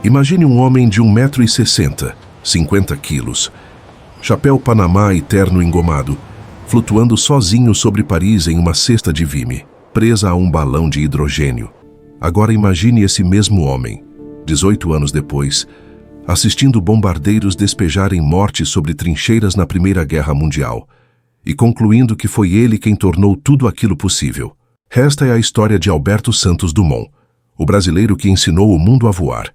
Imagine um homem de 1,60 m, 50 quilos, chapéu Panamá e terno engomado, flutuando sozinho sobre Paris em uma cesta de vime, presa a um balão de hidrogênio. Agora imagine esse mesmo homem, 18 anos depois, assistindo bombardeiros despejarem morte sobre trincheiras na Primeira Guerra Mundial e concluindo que foi ele quem tornou tudo aquilo possível. Esta é a história de Alberto Santos Dumont, o brasileiro que ensinou o mundo a voar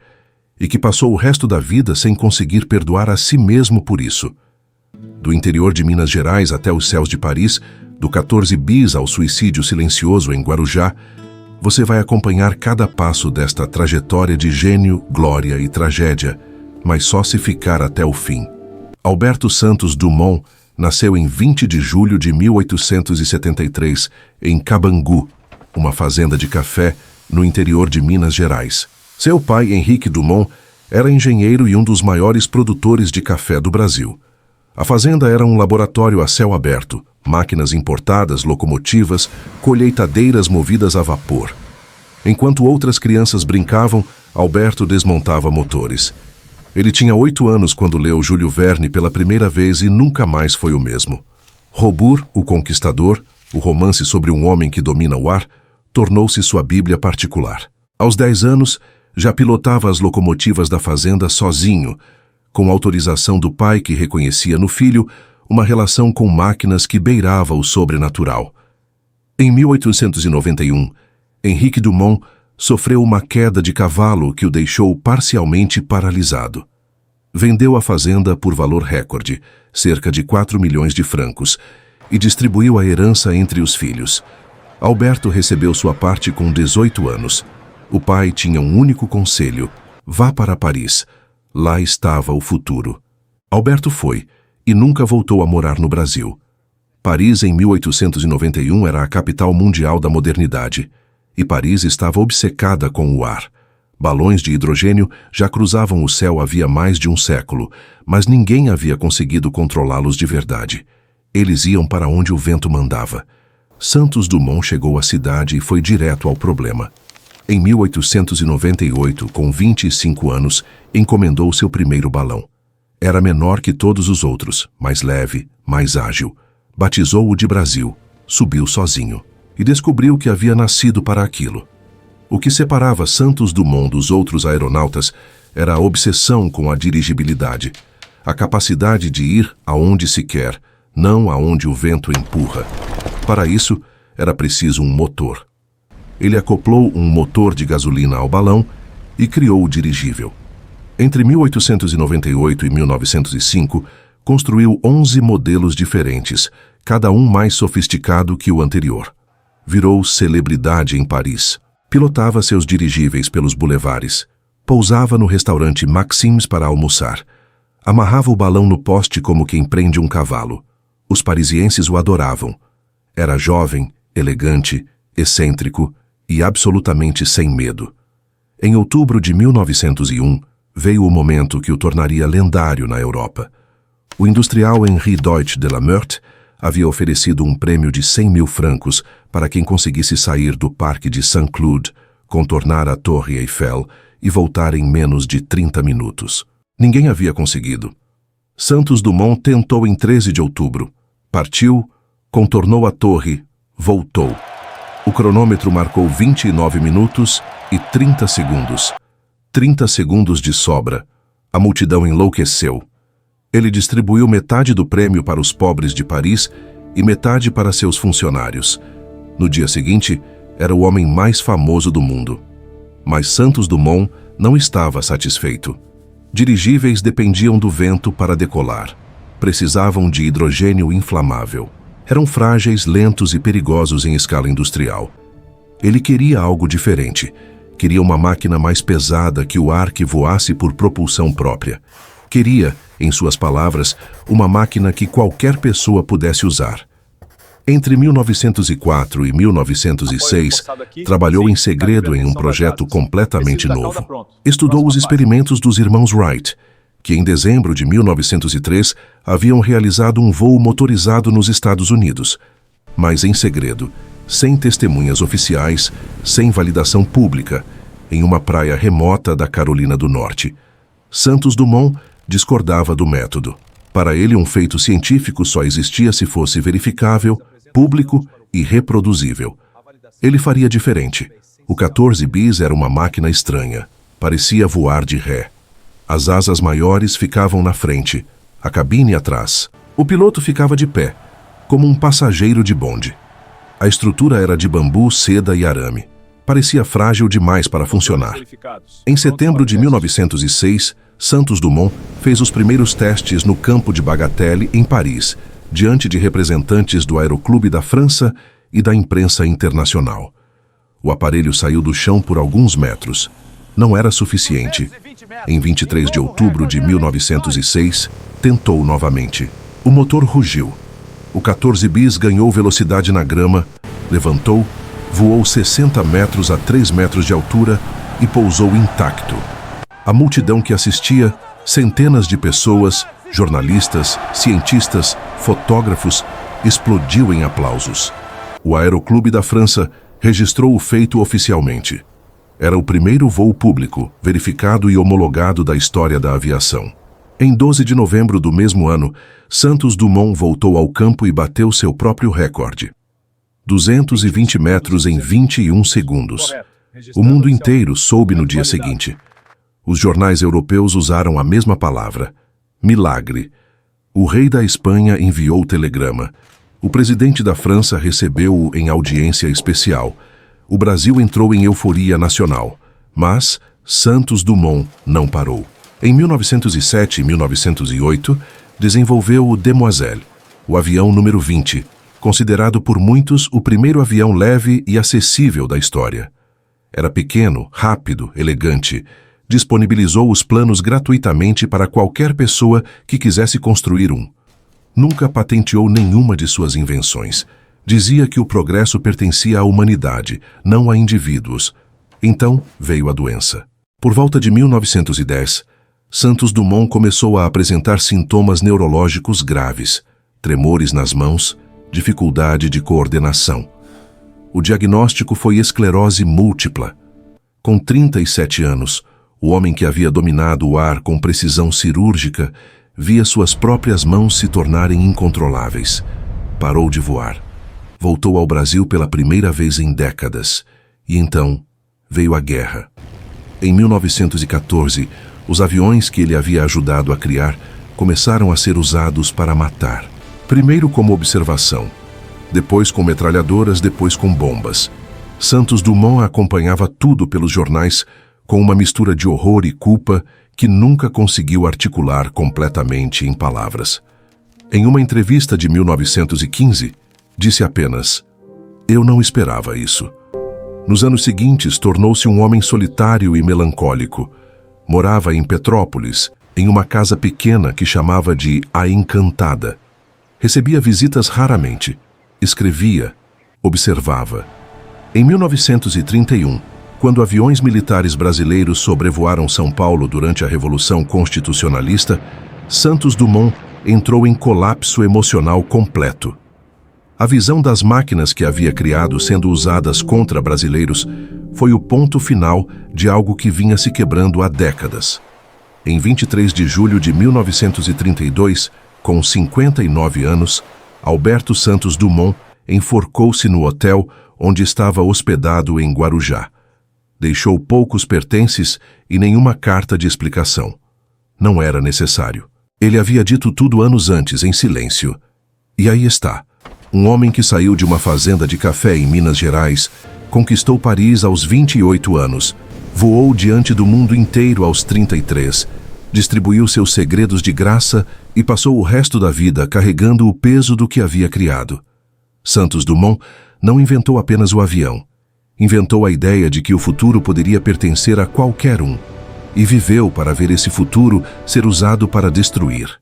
e que passou o resto da vida sem conseguir perdoar a si mesmo por isso. Do interior de Minas Gerais até os céus de Paris, do 14 bis ao suicídio silencioso em Guarujá, você vai acompanhar cada passo desta trajetória de gênio, glória e tragédia, mas só se ficar até o fim. Alberto Santos Dumont nasceu em 20 de julho de 1873, em Cabangu, uma fazenda de café no interior de Minas Gerais. Seu pai, Henrique Dumont, era engenheiro e um dos maiores produtores de café do Brasil. A fazenda era um laboratório a céu aberto, máquinas importadas, locomotivas, colheitadeiras movidas a vapor. Enquanto outras crianças brincavam, Alberto desmontava motores. Ele tinha 8 anos quando leu Júlio Verne pela primeira vez e nunca mais foi o mesmo. Robur, o Conquistador, o romance sobre um homem que domina o ar, tornou-se sua bíblia particular. Aos 10 anos, já pilotava as locomotivas da fazenda sozinho, com autorização do pai que reconhecia no filho uma relação com máquinas que beirava o sobrenatural. Em 1891, Henrique Dumont sofreu uma queda de cavalo que o deixou parcialmente paralisado. Vendeu a fazenda por valor recorde, cerca de 4 milhões de francos, e distribuiu a herança entre os filhos. Alberto recebeu sua parte com 18 anos. O pai tinha um único conselho: vá para Paris. Lá estava o futuro. Alberto foi, e nunca voltou a morar no Brasil. Paris, em 1891, era a capital mundial da modernidade, e Paris estava obcecada com o ar. Balões de hidrogênio já cruzavam o céu havia mais de um século, mas ninguém havia conseguido controlá-los de verdade. Eles iam para onde o vento mandava. Santos Dumont chegou à cidade e foi direto ao problema. Em 1898, com 25 anos, encomendou seu primeiro balão. Era menor que todos os outros, mais leve, mais ágil. Batizou-o de Brasil, subiu sozinho e descobriu que havia nascido para aquilo. O que separava Santos Dumont dos outros aeronautas era a obsessão com a dirigibilidade, a capacidade de ir aonde se quer, não aonde o vento empurra. Para isso, era preciso um motor. Ele acoplou um motor de gasolina ao balão e criou o dirigível. Entre 1898 e 1905, construiu 11 modelos diferentes, cada um mais sofisticado que o anterior. Virou celebridade em Paris. Pilotava seus dirigíveis pelos bulevares. Pousava no restaurante Maxims para almoçar. Amarrava o balão no poste como quem prende um cavalo. Os parisienses o adoravam. Era jovem, elegante, excêntrico e absolutamente sem medo. Em outubro de 1901, veio o momento que o tornaria lendário na Europa. O industrial Henri Deutsch de la Meurthe havia oferecido um prêmio de 100 mil francos para quem conseguisse sair do Parque de Saint-Cloud, contornar a Torre Eiffel e voltar em menos de 30 minutos. Ninguém havia conseguido. Santos Dumont tentou em 13 de outubro. Partiu, contornou a torre, voltou. O cronômetro marcou 29 minutos e 30 segundos. 30 segundos de sobra. A multidão enlouqueceu. Ele distribuiu metade do prêmio para os pobres de Paris e metade para seus funcionários. No dia seguinte, era o homem mais famoso do mundo. Mas Santos Dumont não estava satisfeito. Dirigíveis dependiam do vento para decolar. Precisavam de hidrogênio inflamável. Eram frágeis, lentos e perigosos em escala industrial. Ele queria algo diferente. Queria uma máquina mais pesada que o ar que voasse por propulsão própria. Queria, em suas palavras, uma máquina que qualquer pessoa pudesse usar. Entre 1904 e 1906, trabalhou em segredo em um projeto completamente novo. Estudou os experimentos dos irmãos Wright, que em dezembro de 1903 haviam realizado um voo motorizado nos Estados Unidos, mas em segredo, sem testemunhas oficiais, sem validação pública, em uma praia remota da Carolina do Norte. Santos Dumont discordava do método. Para ele, um feito científico só existia se fosse verificável, público e reproduzível. Ele faria diferente. O 14 bis era uma máquina estranha. Parecia voar de ré. As asas maiores ficavam na frente, a cabine atrás. O piloto ficava de pé, como um passageiro de bonde. A estrutura era de bambu, seda e arame. Parecia frágil demais para funcionar. Em setembro de 1906, Santos Dumont fez os primeiros testes no campo de Bagatelle, em Paris, diante de representantes do Aeroclube da França e da imprensa internacional. O aparelho saiu do chão por alguns metros. Não era suficiente. Em 23 de outubro de 1906, tentou novamente. O motor rugiu. O 14 bis ganhou velocidade na grama, levantou, voou 60 metros a 3 metros de altura e pousou intacto. A multidão que assistia, centenas de pessoas, jornalistas, cientistas, fotógrafos, explodiu em aplausos. O Aeroclube da França registrou o feito oficialmente. Era o primeiro voo público, verificado e homologado da história da aviação. Em 12 de novembro do mesmo ano, Santos Dumont voltou ao campo e bateu seu próprio recorde. 220 metros em 21 segundos. O mundo inteiro soube no dia seguinte. Os jornais europeus usaram a mesma palavra. Milagre. O rei da Espanha enviou o telegrama. O presidente da França recebeu-o em audiência especial. O Brasil entrou em euforia nacional. Mas Santos Dumont não parou. Em 1907 e 1908, desenvolveu o Demoiselle, o avião número 20, considerado por muitos o primeiro avião leve e acessível da história. Era pequeno, rápido, elegante. Disponibilizou os planos gratuitamente para qualquer pessoa que quisesse construir um. Nunca patenteou nenhuma de suas invenções. Dizia que o progresso pertencia à humanidade, não a indivíduos. Então veio a doença. Por volta de 1910, Santos Dumont começou a apresentar sintomas neurológicos graves, tremores nas mãos, dificuldade de coordenação. O diagnóstico foi esclerose múltipla. Com 37 anos, o homem que havia dominado o ar com precisão cirúrgica via suas próprias mãos se tornarem incontroláveis. Parou de voar. Voltou ao Brasil pela primeira vez em décadas. E então veio a guerra. Em 1914, os aviões que ele havia ajudado a criar começaram a ser usados para matar. Primeiro como observação, depois com metralhadoras, depois com bombas. Santos Dumont acompanhava tudo pelos jornais com uma mistura de horror e culpa que nunca conseguiu articular completamente em palavras. Em uma entrevista de 1915, disse apenas: "Eu não esperava isso." Nos anos seguintes, tornou-se um homem solitário e melancólico. Morava em Petrópolis, em uma casa pequena que chamava de A Encantada. Recebia visitas raramente. Escrevia, observava. Em 1931, quando aviões militares brasileiros sobrevoaram São Paulo durante a Revolução Constitucionalista, Santos Dumont entrou em colapso emocional completo. A visão das máquinas que havia criado sendo usadas contra brasileiros foi o ponto final de algo que vinha se quebrando há décadas. Em 23 de julho de 1932, com 59 anos, Alberto Santos Dumont enforcou-se no hotel onde estava hospedado em Guarujá. Deixou poucos pertences e nenhuma carta de explicação. Não era necessário. Ele havia dito tudo anos antes, em silêncio. E aí está. Um homem que saiu de uma fazenda de café em Minas Gerais, conquistou Paris aos 28 anos, voou diante do mundo inteiro aos 33, distribuiu seus segredos de graça e passou o resto da vida carregando o peso do que havia criado. Santos Dumont não inventou apenas o avião. Inventou a ideia de que o futuro poderia pertencer a qualquer um, e viveu para ver esse futuro ser usado para destruir.